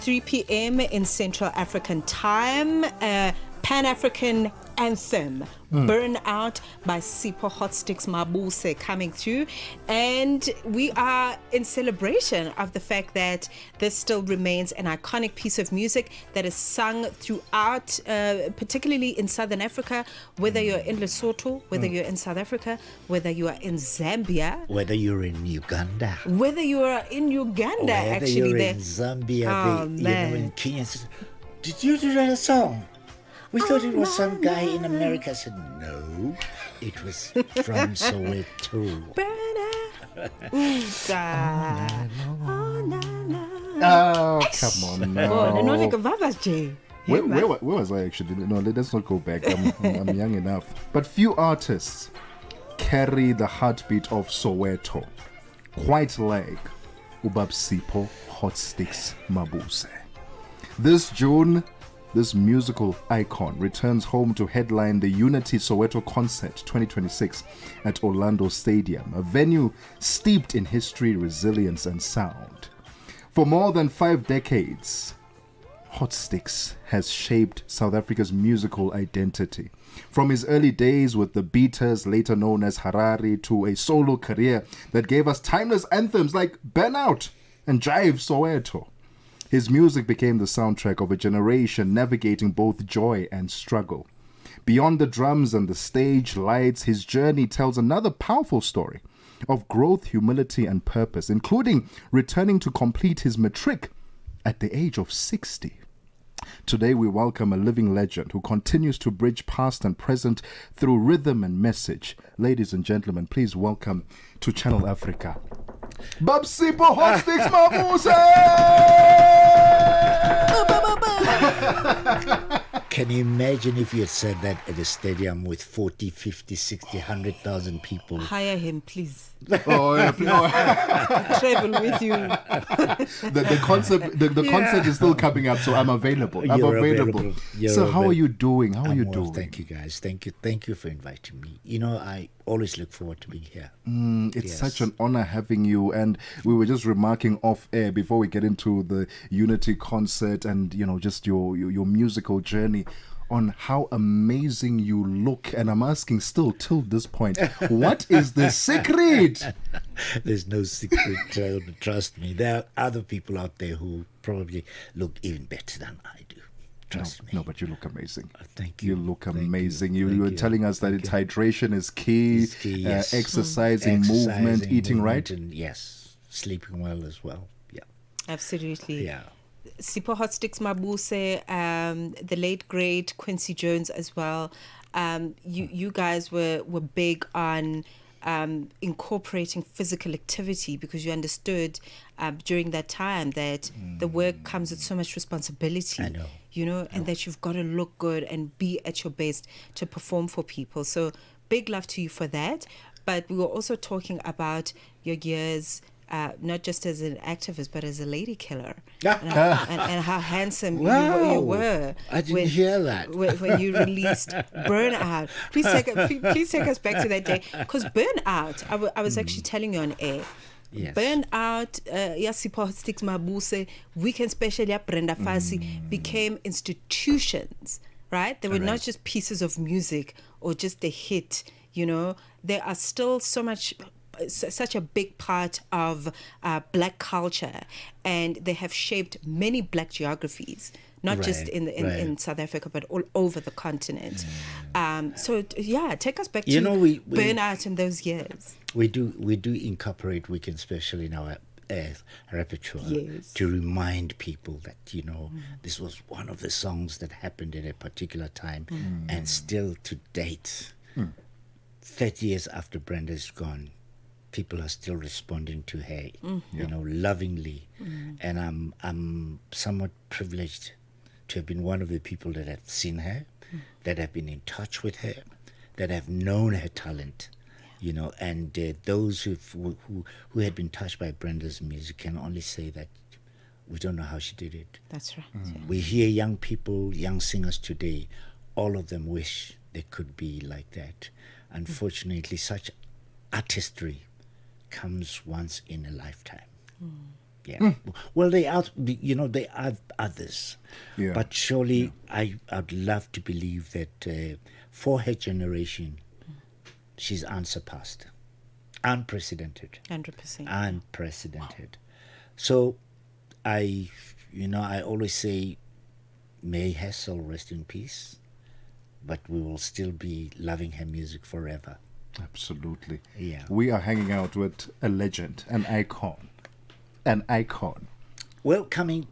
3 p.m. in Central African Time. Pan-African anthem, Burn Out by Sipho Hotstix Mabuse coming through. And we are in celebration of the fact that this still remains an iconic piece of music that is sung throughout, particularly in Southern Africa, whether you're in Lesotho, whether you're in South Africa, whether you are in Zambia. Whether you're in Uganda. Whether you are in Uganda, whether actually. You're in Zambia, in Kenya. Did you do that song? We thought it was some guy in America. I said, no, it was from Soweto. Oh, come on now. Where was I actually? No, let's not go back. I'm young enough. But few artists carry the heartbeat of Soweto quite like Sipho Hotstix Mabuse. This June, this musical icon returns home to headline the Unity Soweto Concert 2026 at Orlando Stadium, a venue steeped in history, resilience, and sound. For more than 5 decades, Hotstix has shaped South Africa's musical identity. From his early days with the Beaters, later known as Harari, to a solo career that gave us timeless anthems like Burn Out and Jive Soweto. His music became the soundtrack of a generation navigating both joy and struggle. Beyond the drums and the stage lights, his journey tells another powerful story of growth, humility, and purpose, including returning to complete his matric at the age of 60. Today we welcome a living legend who continues to bridge past and present through rhythm and message. Ladies and gentlemen, please welcome to Channel Africa, Sipho Hotstix Mabuse! Can you imagine if you had said that at a stadium with 40, 50, 60, 100,000 people? Hire him, please. Oh, yeah, please. Travel with you. The concert is still coming up, so I'm available. You're available. So how are you doing? How are you doing? Thank you, guys. Thank you for inviting me. You know, I always look forward to being here. It's such an honor having you. And we were just remarking off air before we get into the Unity concert and, you know, just your musical journey on how amazing you look. And I'm asking still till this point, what is the secret? There's no secret, trust me. There are other people out there who probably look even better than I do. Trust me. No, but you look amazing. Thank you. You look amazing. You were telling us that hydration is key, yes. Exercising, movement, eating right? And yes, sleeping well as well. Yeah. Absolutely. Yeah. Sipho Hotstix Mabuse, the late great Quincy Jones as well. You guys were big on incorporating physical activity because you understood during that time that the work comes with so much responsibility. I know. You know, and that you've got to look good and be at your best to perform for people. So big love to you for that. But we were also talking about your years, not just as an activist, but as a lady killer. and how handsome you were. I didn't hear that. When you released Burn Out. Please take us back to that day. Because Burn Out, I was actually telling you on air, yes. Burn Out, Sipho Hotstix Mabuse, Weekend Special, Brenda Fassie became institutions, right? They were not just pieces of music or just a hit, you know. They are still such a big part of black culture, and they have shaped many black geographies, not just in South Africa, but all over the continent. Take us back to we Burn Out in those years. We do incorporate Weekend Special in our repertoire to remind people that, you know, this was one of the songs that happened at a particular time, and still to date, 30 years after Brenda's gone, people are still responding to her, you know, lovingly. And I'm somewhat privileged to have been one of the people that have seen her, that have been in touch with her, that have known her talent, you know, and those who had been touched by Brenda's music can only say that we don't know how she did it. That's right. We hear young people, young singers today, all of them wish they could be like that. Unfortunately, such artistry comes once in a lifetime. Yeah. Well, they are, they are others. Yeah. But surely I'd love to believe that for her generation, she's unsurpassed, unprecedented. 100%. Unprecedented. So I always say, may her soul rest in peace, but we will still be loving her music forever. Absolutely. Yeah. We are hanging out with a legend, an icon. An icon. Well, coming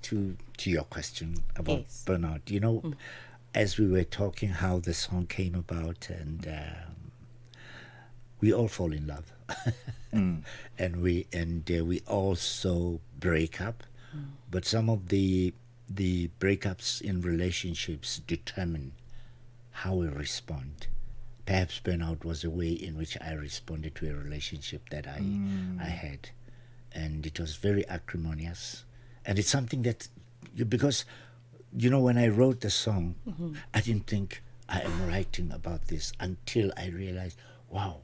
to your question about Bernard, as we were talking how the song came about, and we all fall in love, and we also break up, but some of the breakups in relationships determine how we respond. Perhaps burnout was a way in which I responded to a relationship that I had, and it was very acrimonious, and it's something that, because when I wrote the song, I didn't think I am writing about this until I realized, wow,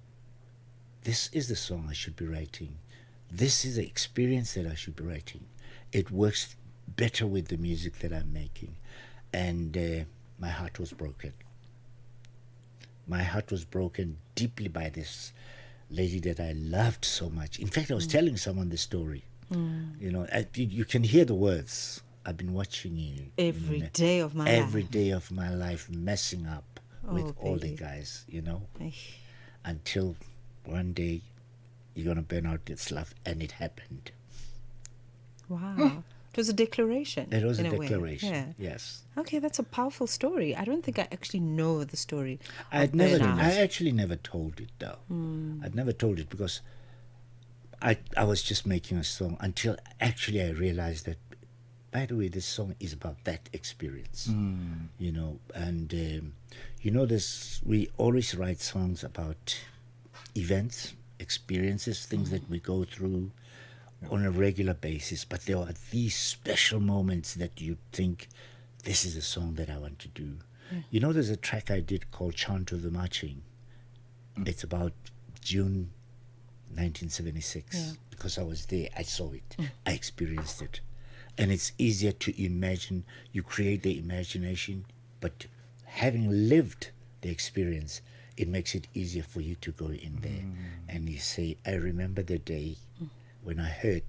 this is the song I should be writing. This is the experience that I should be writing. It works better with the music that I'm making. And my heart was broken. My heart was broken deeply by this lady that I loved so much. In fact, I was telling someone the story. You can hear the words. I've been watching you every day of my life. Every day of my life, messing up with all the guys, until one day you're going to burn out this love. And it happened. Wow. It was a declaration. It was a declaration, yeah. Yes. Okay, that's a powerful story. I don't think I actually know the story. I actually never told it, though. I'd never told it because I was just making a song until actually I realized that, by the way, this song is about that experience, and we always write songs about events, experiences, things that we go through on a regular basis, but there are these special moments that you think, this is a song that I want to do. There's a track I did called Chant of the Marching. It's about June 1976, because I was there, I saw it, I experienced it. And it's easier to imagine, you create the imagination, but having lived the experience, it makes it easier for you to go in there and you say, I remember the day when I heard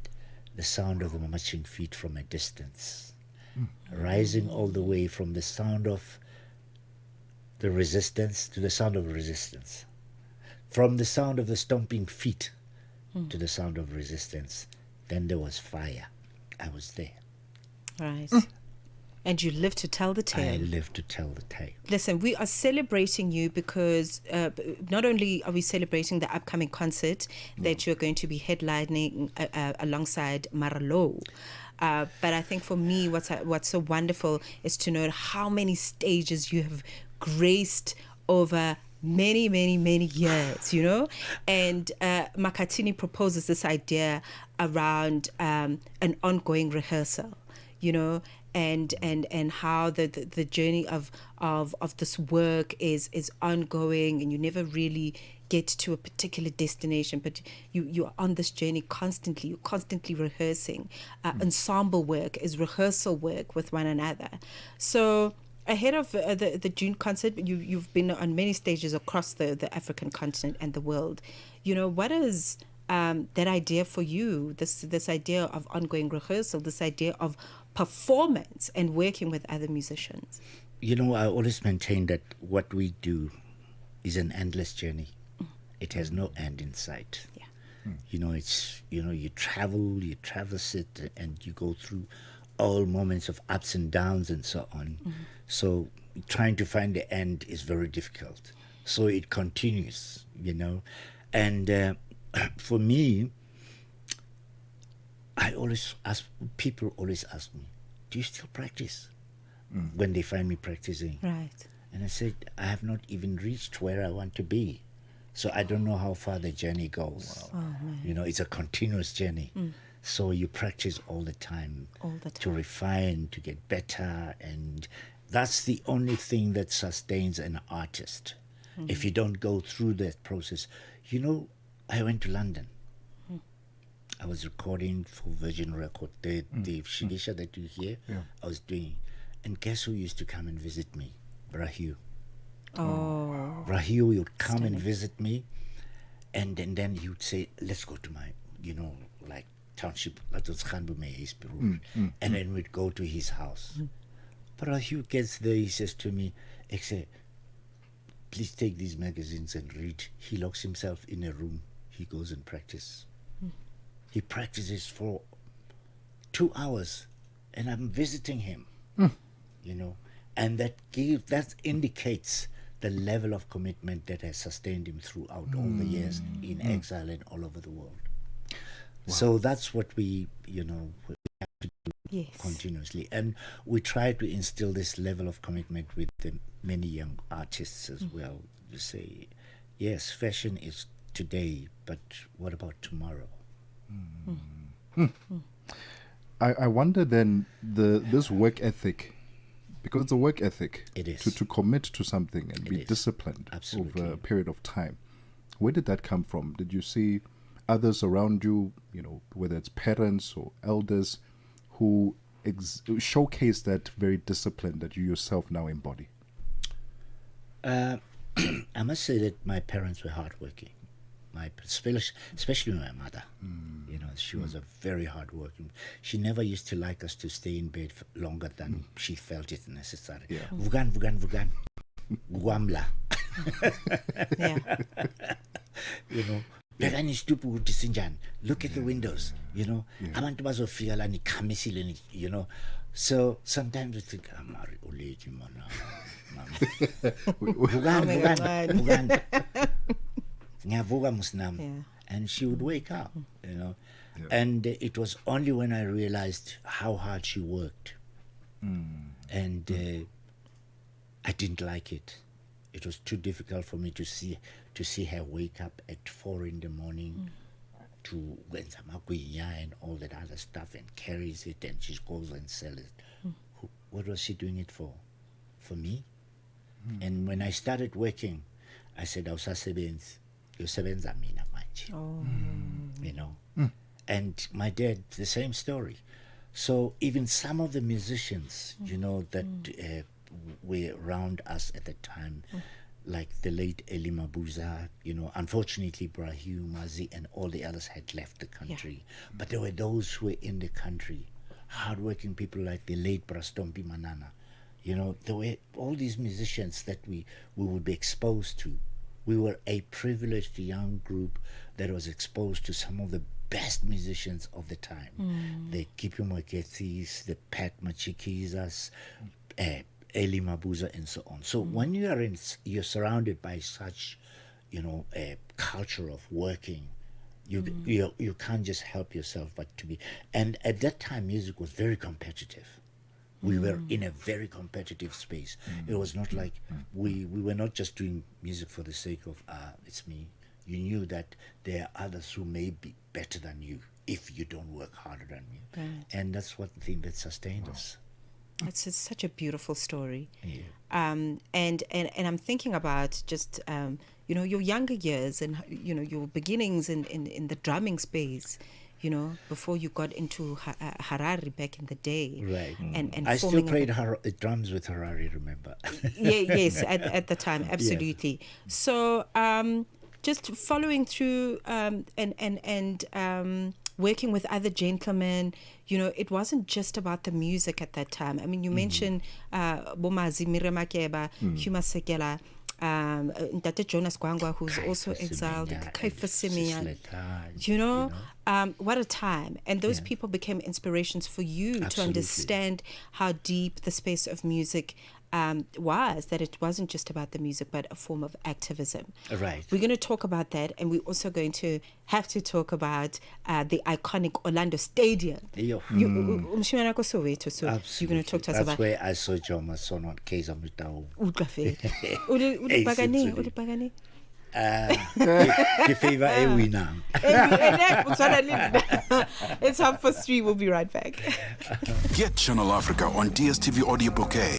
the sound of the marching feet from a distance, rising all the way from the sound of the resistance to the sound of resistance, from the sound of the stomping feet to the sound of resistance. Then there was fire. I was there. Right. And you live to tell the tale. I live to tell the tale. Listen, we are celebrating you because not only are we celebrating the upcoming concert that you're going to be headlining alongside Maralo, but I think for me, what's so wonderful is to know how many stages you have graced over many years, and Makhathini proposes this idea around an ongoing rehearsal, and how the journey of this work is ongoing, and you never really get to a particular destination, but you're on this journey constantly. You're constantly rehearsing. Ensemble work is rehearsal work with one another. So ahead of the June concert, you've been on many stages across the African continent and the world. What is that idea for you, this idea of ongoing rehearsal, this idea of performance and working with other musicians? I always maintain that what we do is an endless journey. It has no end in sight. It's you traverse it, and you go through all moments of ups and downs and so on. So trying to find the end is very difficult. So it continues, and for me, people always ask me, do you still practice? When they find me practicing. Right. And I said, I have not even reached where I want to be. So I don't know how far the journey goes. Wow. Oh, man. It's a continuous journey. So you practice all the time. To refine, to get better. And that's the only thing that sustains an artist. If you don't go through that process. I went to London. I was recording for Virgin Record. The Shigisha that you hear, I was doing. And guess who used to come and visit me? Brahiu. Oh. Brahiu would come and visit me, and then he would say, let's go to my, like township, and then we'd go to his house. Brahiu gets there, he says to me, please take these magazines and read. He locks himself in a room. He goes and practices. He practices for 2 hours, and I'm visiting him, and that indicates the level of commitment that has sustained him throughout all the years in exile and all over the world. Wow. So that's what we have to do continuously, and we try to instill this level of commitment with the many young artists as well. To say, yes, fashion is today, but what about tomorrow? I wonder then this work ethic, because it's a work ethic. It is. To commit to something and be disciplined over a period of time. Where did that come from? Did you see others around you, whether it's parents or elders, who showcase that very discipline that you yourself now embody? I must say that my parents were hardworking. Especially my mother. She was a very hardworking. She never used to like us to stay in bed for longer than she felt it necessary. Vugan. Guamla. Look at the windows. Abantu bazofika ni khamisile. So sometimes we think, I'm late, Vugan. And she would wake up, and it was only when I realized how hard she worked, and I didn't like it. It was too difficult for me to see her wake up at 4 a.m. to and all that other stuff, and carries it, and she goes and sells it. What was she doing it for? For me? And when I started working, I said, yosebenza mina manje. And my dad, the same story. So even some of the musicians, that were around us at the time, like the late Eli Mabuza, unfortunately Brahiu, Mazi, and all the others had left the country. But there were those who were in the country, hardworking people like the late Brastompi Manana. There were all these musicians that we would be exposed to. We were a privileged young group that was exposed to some of the best musicians of the time. The Kipu Moketis, the Pat Machikizas, Eli Mabuza, and so on. So when you're surrounded by such, a culture of working, you can't just help yourself but to be. And at that time, music was very competitive. We were in a very competitive space. It was not like we were not just doing music for the sake of, it's me. You knew that there are others who may be better than you if you don't work harder than you. Right. And that's what the thing that sustained us. It's such a beautiful story. Yeah. And I'm thinking about just, your younger years and, your beginnings in the drumming space. Before you got into Harari back in the day. Right. And I still played drums with Harari, remember? Yes, at the time, absolutely. Yeah. So just following through and working with other gentlemen, it wasn't just about the music at that time. I mean, you mentioned Bomazi Miramakeba, Huma Sekela, Ndate Jonas Gwangwa, who's also exiled, Kaifa Simeon. What a time. And those people became inspirations for you to understand how deep the space of music was, that it wasn't just about the music, but a form of activism. Right. We're going to talk about that, and we're also going to have to talk about the iconic Orlando Stadium. You're going to talk to us about... That's where I saw John Mason on Kaiser Mutau. It's 3:30. We'll be right back. Get Channel Africa on DSTV Audio Bouquet.